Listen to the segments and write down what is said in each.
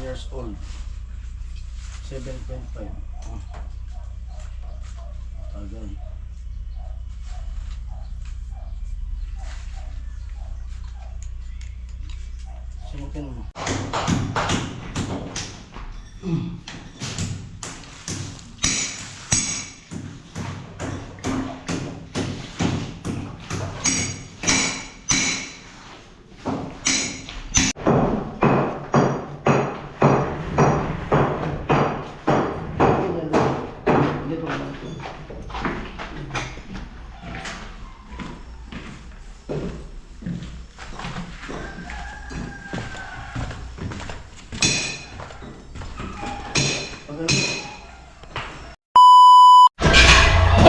years old. 7.5. Tagal. Simutin mo.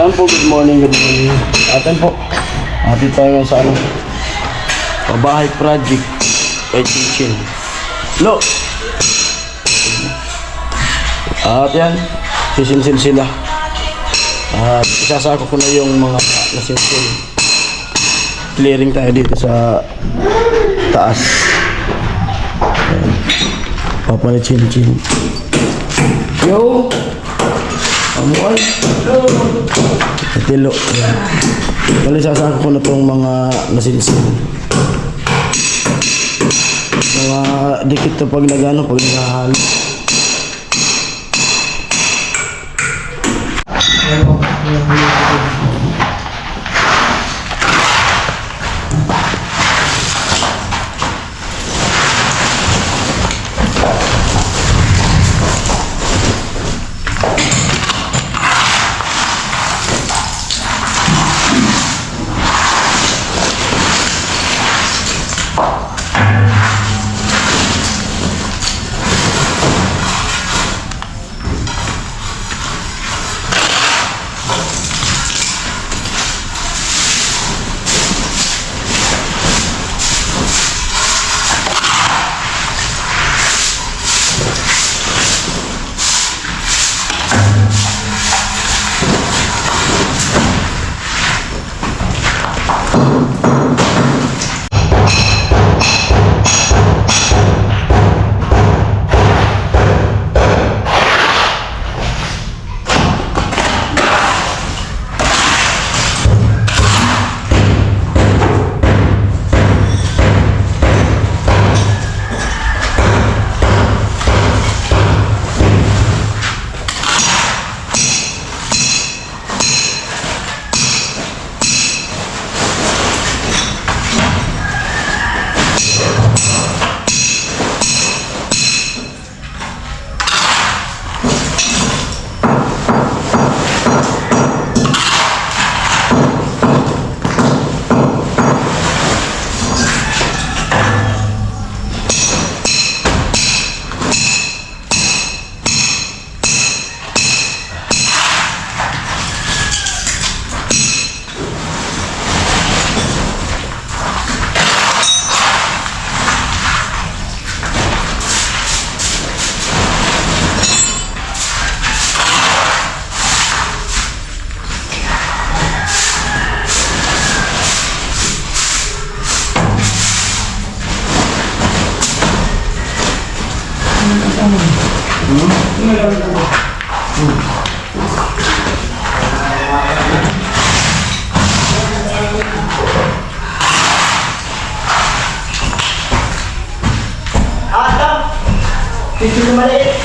Ayan po, good morning. Atin po. Atin tayo sa Pabahay project kay Kitchen. Lo! At yan, sisinsin sila. At isasako ko na yung mga nasinsin. Clearing tayo dito sa taas. Ayan. Papalit chin-chin. Yo! Amuan. Tilo. Kali sasako ko na itong mga nasinsin. Mga dikit na pag nagano, pag naghahalo. Pinto na maliit.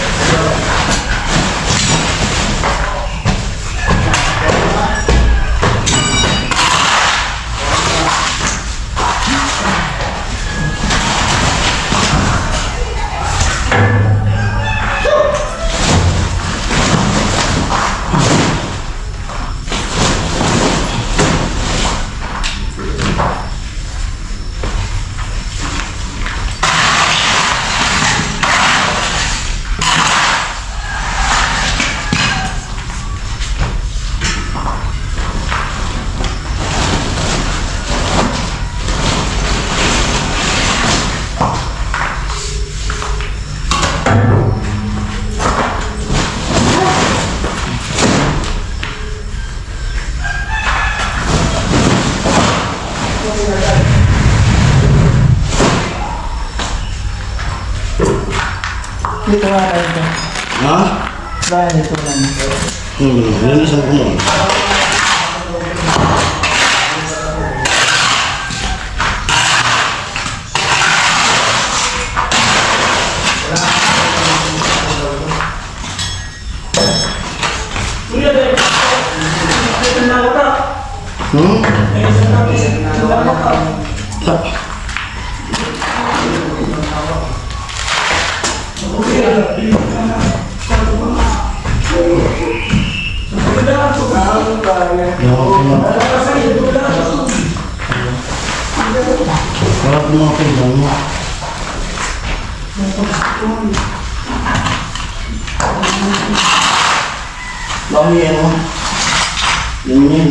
Dito nga tayo ito. Ha? Dahil dito lang. Linisan ko muna. Harap mga pinggan mo. Dami yan mo. Ganyan.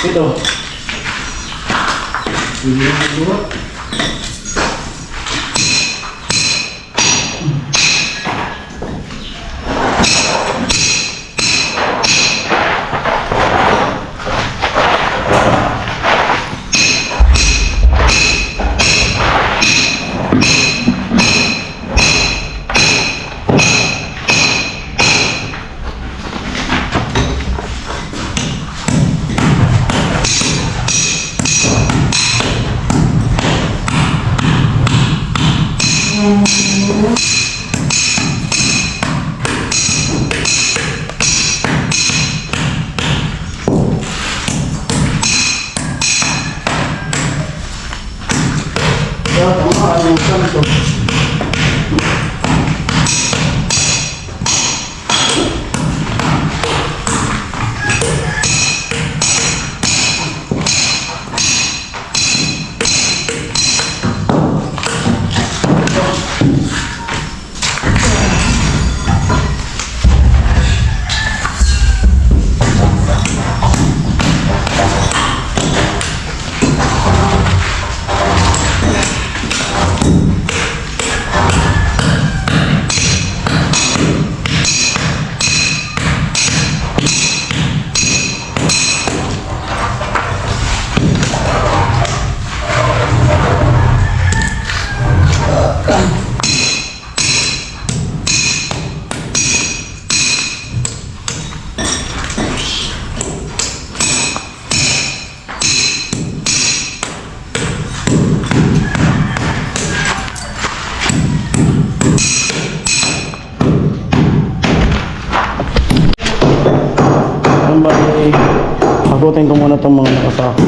Ito. kanto. Ang bali, abutin ko muna itong mga nakasako.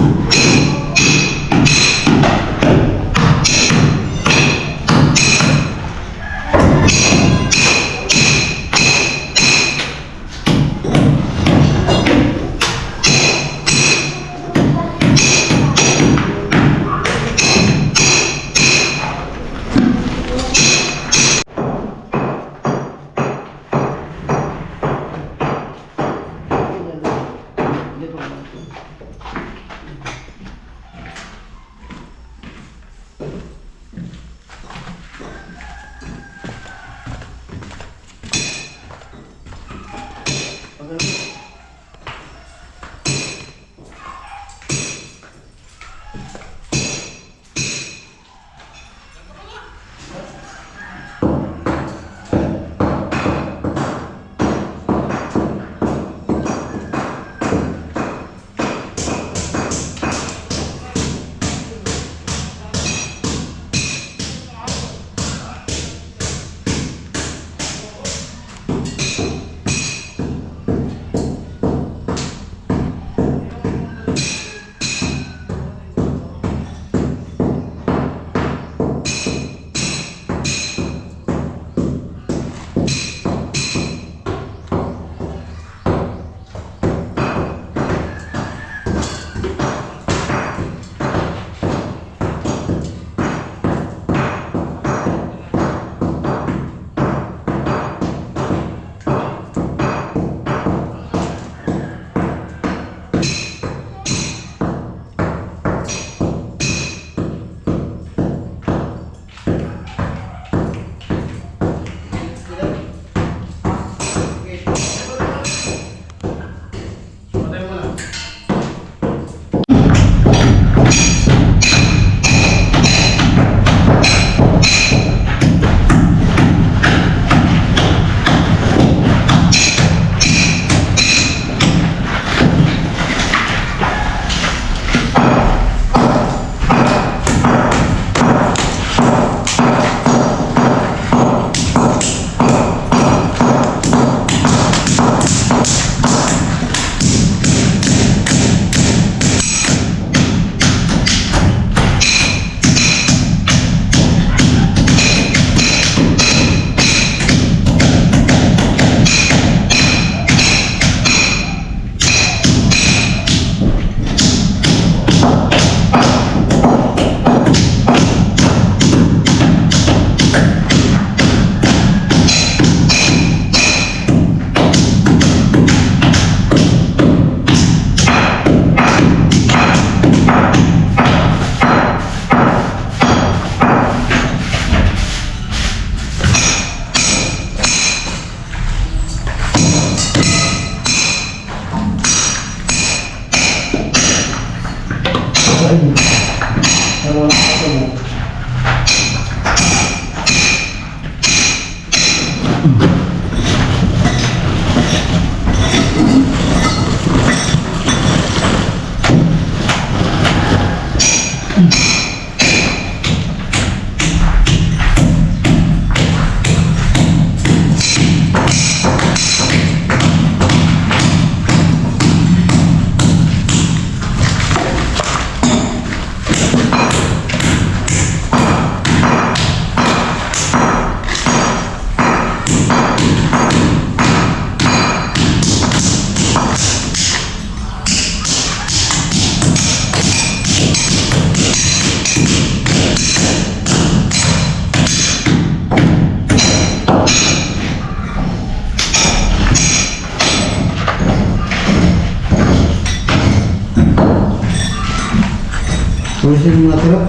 Pulisin yung mga tira.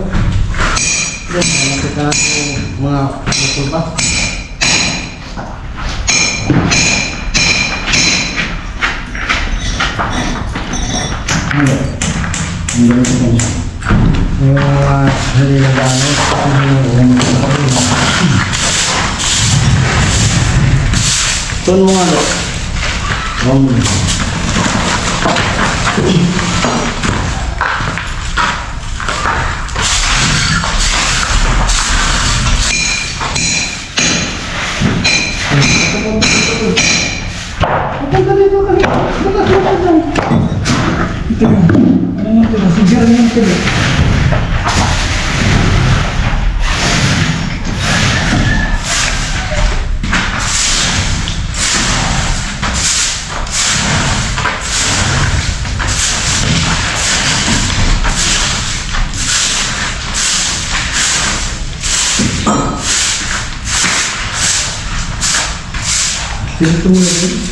Nakita natin yung mga motor ba? Ano? Ang galing ko lang. Yung mga hindi na gamit. Tuon mo nga lo. Dito mo yun.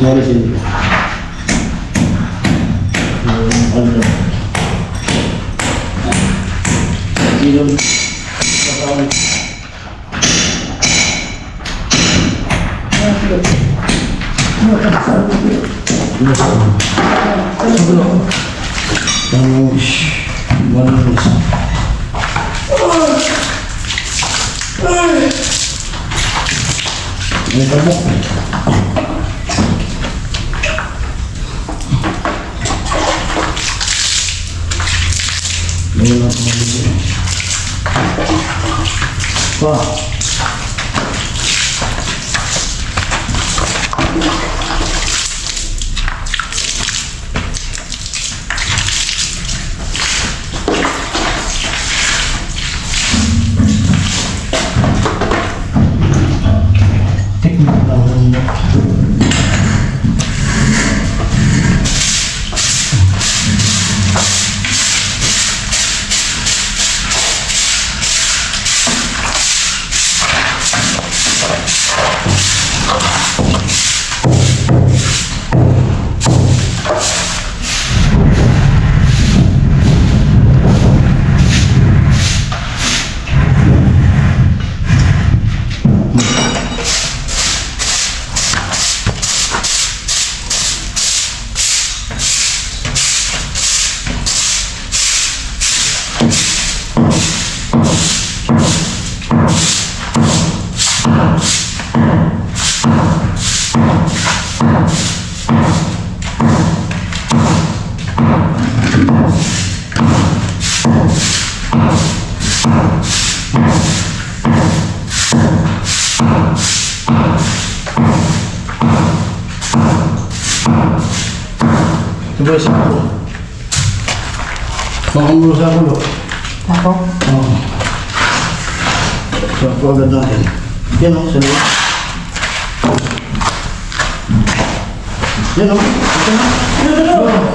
Sorry sini. Ano? Ilong. Kasama. Sabay sa ako. Baka mo sa ulo. Ako? Oo. So, ako agad natin. Yan o, sa loob. Yan o. Ito na. Oo.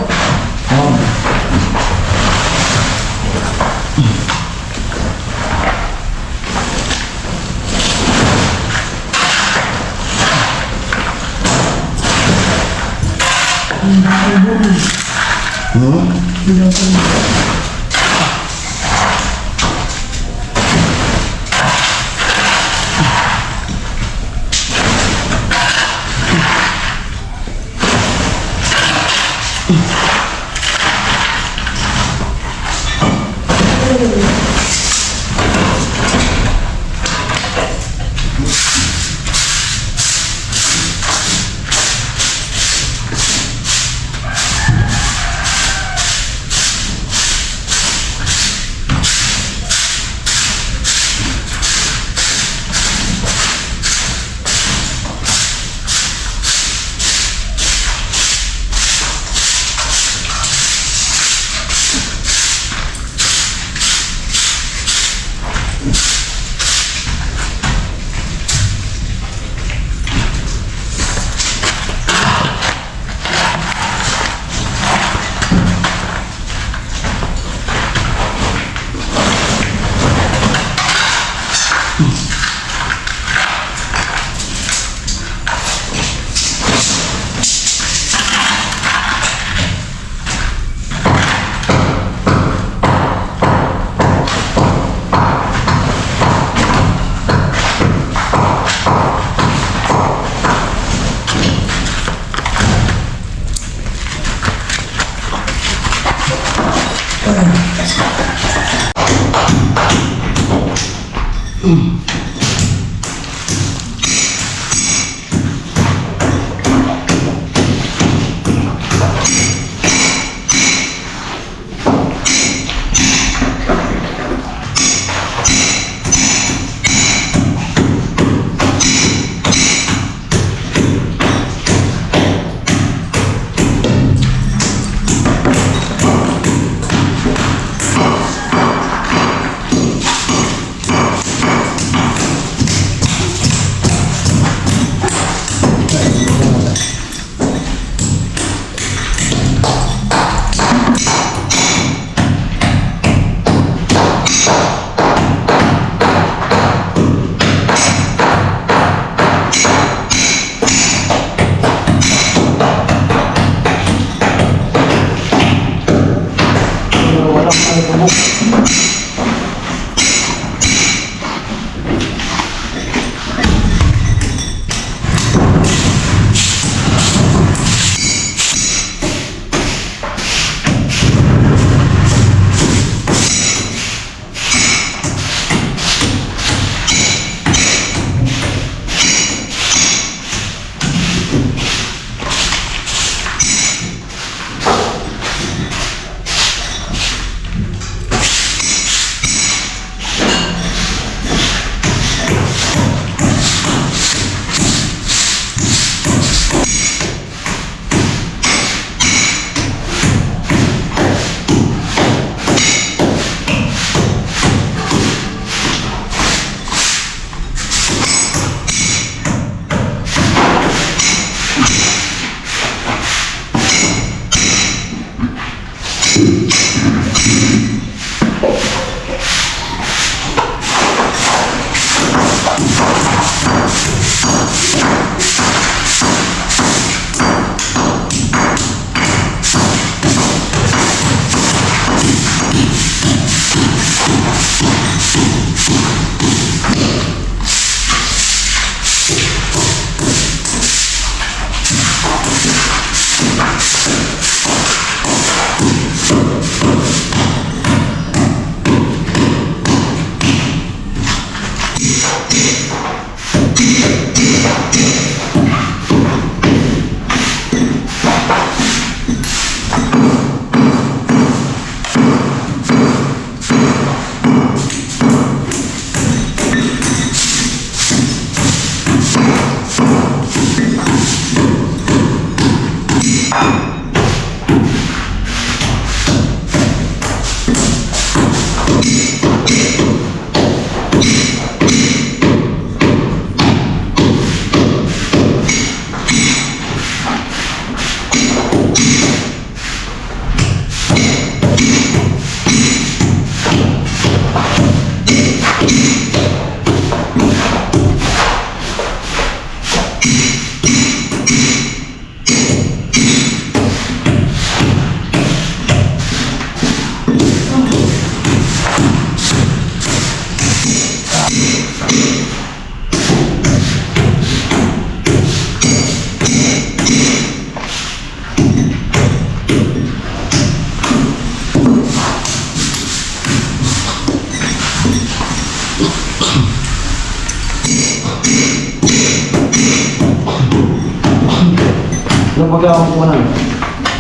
Nung pagkakang ko na,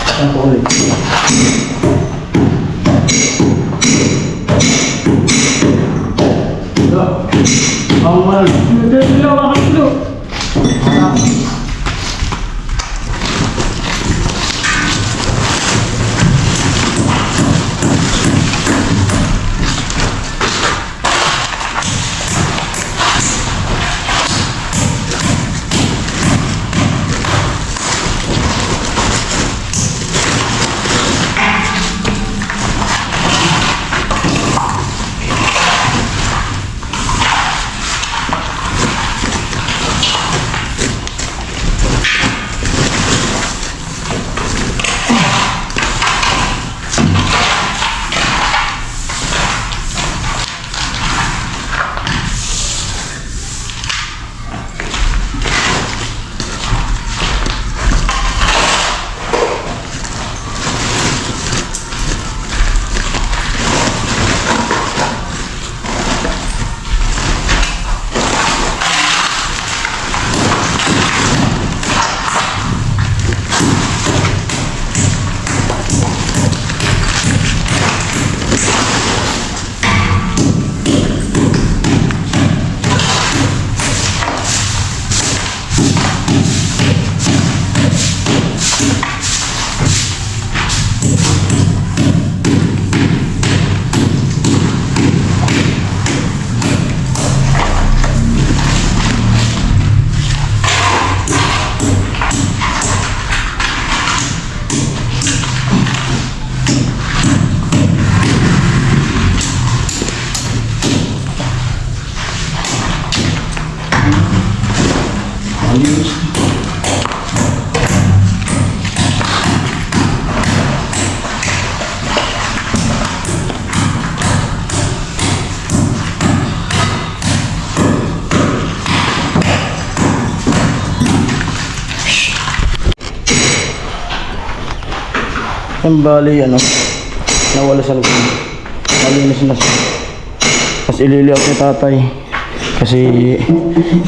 saan po ulit? Ang mahal. Hindi ako nakakilo. Ang bali, nawala sa loob. Malinis na siya. Tapos ililiot ni tatay. Kasi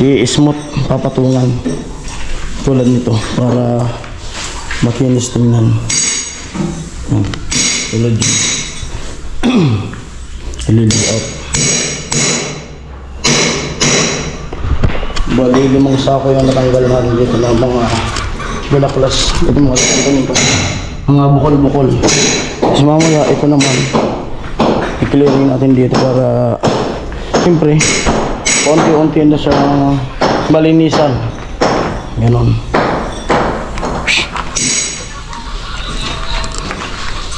i-smooth, papatungan. Tulad nito, para makinis tingnan. Tulad yun. Ililiot. Bali, 5 sako yung natanggal natin dito ng mga galaklas. Ito mga ito. Mga bukol-bukol. Tapos mamaya, ito naman i-clearing natin dito para siyempre konti-unti na sa balinisan. Ganon.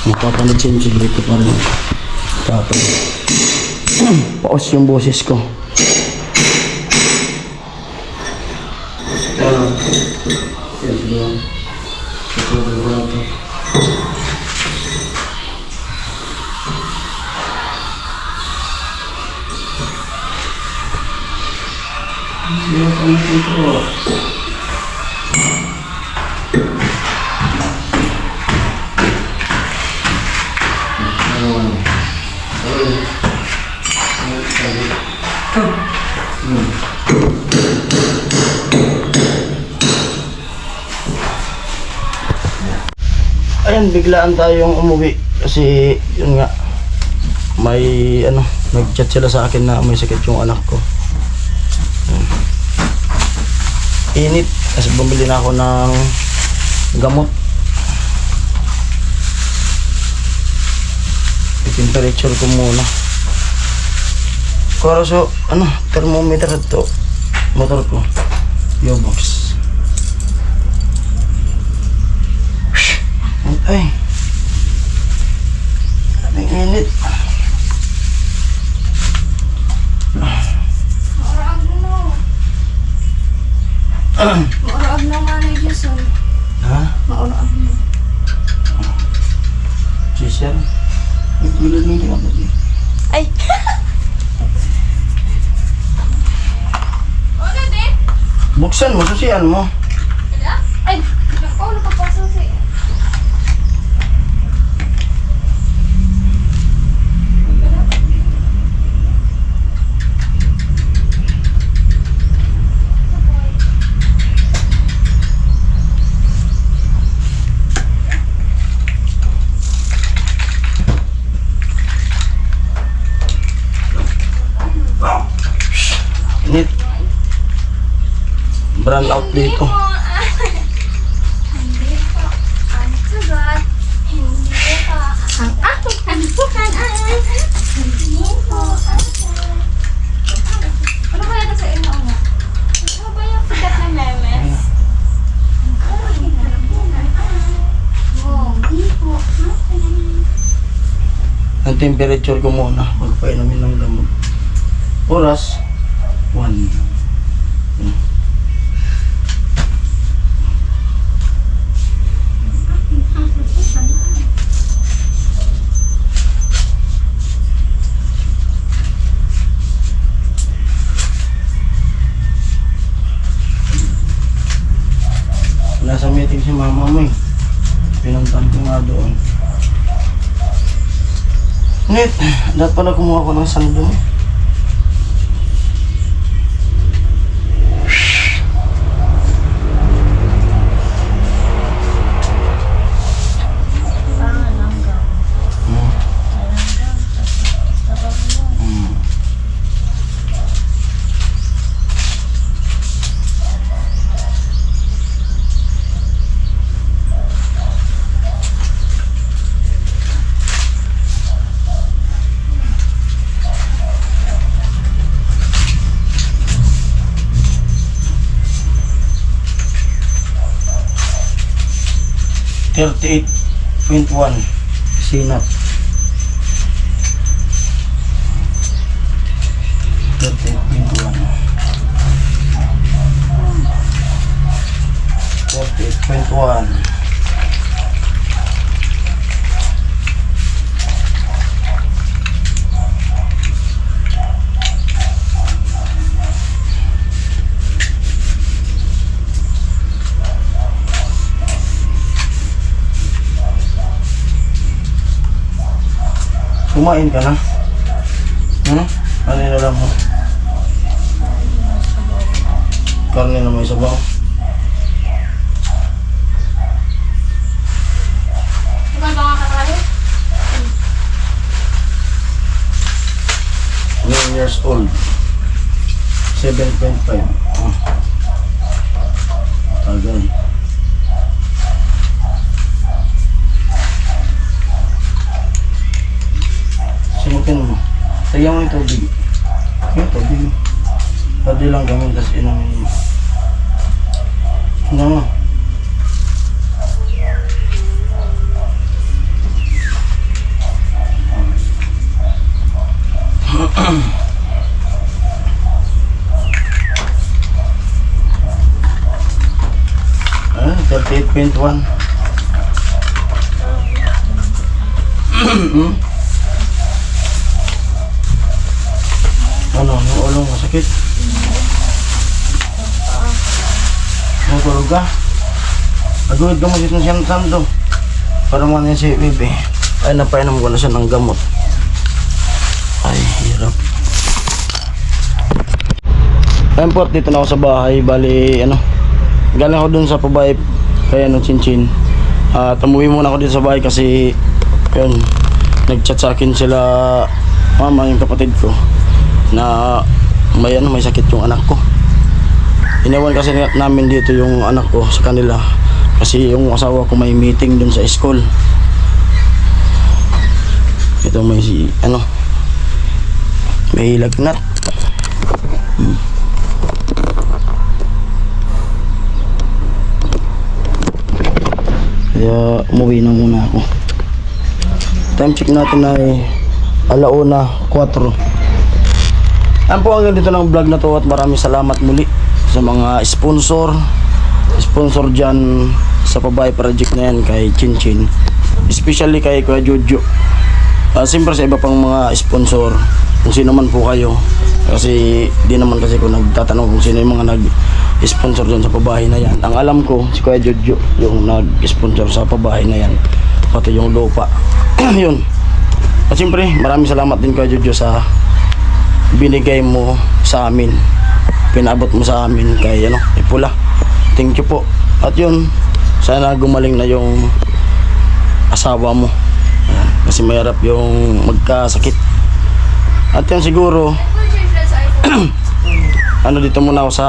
Magpapanitsin-tsin dito pa rin. Tapos paos yung boses ko. Ayan, biglaan tayong umuwi kasi yun nga may nag-chat sila sa akin na may sakit yung anak ko. Init kasi bumili na ako ng gamot. I-temperature ko muna. Pero so thermometer to motor ko. Yobox. Ay, ang init. Mauraag na nga na Jason. Ha? Mauraag na. Jason? May tulad ng ginamit eh. Ay! Ano din? Buksan mo, susian mo. Ay! Naku, nakapasok si... Init. Brand out dito. Hindi po ang sagot. Hindi po ang aking tansukan ay hindi po ang sagot. Ano ba yata sa inyo nga? Ano ba yung sikat na memes? Hindi po Ang temperature ko muna. Magpainumin ng gamot. Oras 1. Nasa meeting si mama mo eh. Pinuntahan ko nga doon. Nit, dapat pala kumuha ko ng sando. $38.1 sinap. 38.1 38.1 Kumain ka na? Ano na lang mo? Karne na may sabaw. Ikaw ba nga kakali? 9 years old. 7.5. Tagal. Simutin mo. Tagyan mo yung tubig. Yung tubig. Tadi lang gamin, tas inamin mo. Ano? Ah, 38.1. Ano, yung ulo mo sakit? Natulog ka? Naguhid ka mo dito ng siyang sando. Para mo na si bebe. Ay, napainom ko na siya ng gamot. Ay, hirap. Ayun po, dito na ako sa bahay. Bali, ano, galing ako dun sa Pabahay. Kaya ano, Chinchin. At umuwi muna ako dito sa bahay kasi, yun, nag-chat sa akin sila, mama, yung kapatid ko, na may ano, may sakit yung anak ko. Inawan kasi namin dito yung anak ko sa kanila kasi yung asawa ko may meeting dun sa school. Ito may si ano, may lagnat. Kaya umuwi na muna ako. Time check natin ay 1:04. Yan po hanggang dito ng vlog na to at maraming salamat muli sa mga sponsor sponsor dyan sa Pabahay project na yan kay Chinchin, especially kay Kuya Jojo. Siyempre sa iba pang mga sponsor, kung sino man po kayo, kasi di naman kasi ko nagtatanong kung sino yung mga nag-sponsor dyan sa Pabahay na yan. Ang alam ko, si Kuya Jojo yung nag-sponsor sa Pabahay na yan, pati yung lupa. Yun. At siyempre, maraming salamat din Kuya Jojo sa binigay mo sa amin, pinabot mo sa amin kay Ipula. Thank you po. At yun, sana gumaling na yung asawa mo. Ayan, kasi mahirap yung magkasakit. At yan siguro dito muna ako sa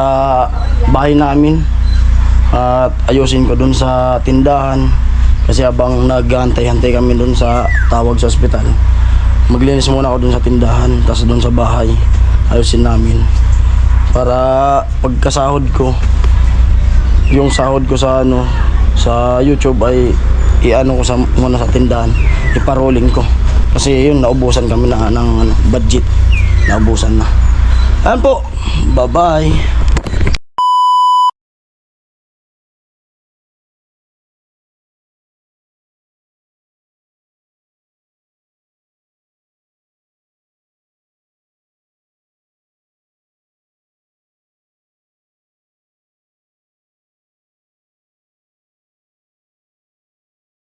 bahay namin at ayusin ko dun sa tindahan, kasi habang nag-antay-antay kami dun sa tawag sa ospital, maglinis muna ako dun sa tindahan, tapos dun sa bahay ayusin namin para pagkasahod ko, yung sahod ko sa sa YouTube ay ko muna sa tindahan, iparolling ko, kasi yun naubusan kami na ng budget, naubusan na. Ayan po, bye bye.